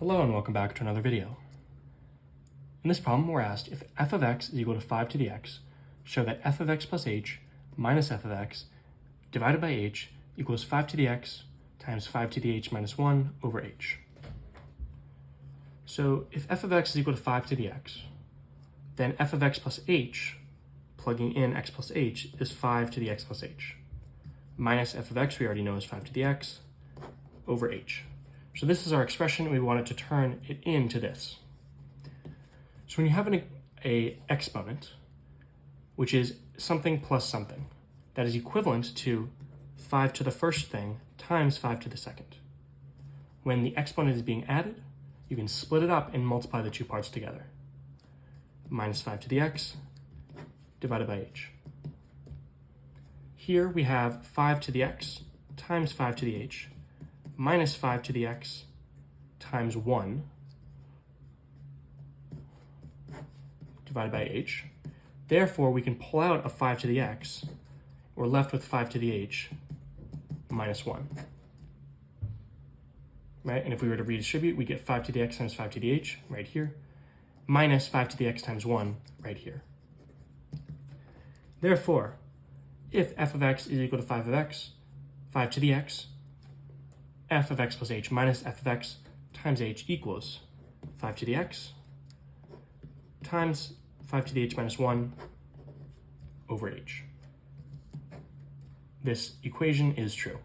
Hello and welcome back to another video. In this problem, we're asked if f of x is equal to 5 to the x, show that f of x plus h minus f of x divided by h equals 5 to the x times 5 to the h minus 1 over h. So if f of x is equal to 5 to the x, then f of x plus h, plugging in x plus h, is 5 to the x plus h. Minus f of x, we already know, is 5 to the x over h. So this is our expression, and we wanted to turn it into this. So when you have an exponent, which is something plus something, that is equivalent to 5 to the first thing times 5 to the second. When the exponent is being added, you can split it up and multiply the two parts together. Minus 5 to the x divided by h. Here we have 5 to the x times 5 to the h minus 5 to the x times 1 divided by h. Therefore, we can pull out a 5 to the x. We're left with 5 to the h minus 1. Right? And if we were to redistribute, we get 5 to the x times 5 to the h right here, minus 5 to the x times 1 right here. Therefore, if f of x is equal to 5 of x, 5 to the x, f of x plus h minus f of x times h equals 5 to the x times 5 to the h minus 1 over h. This equation is true.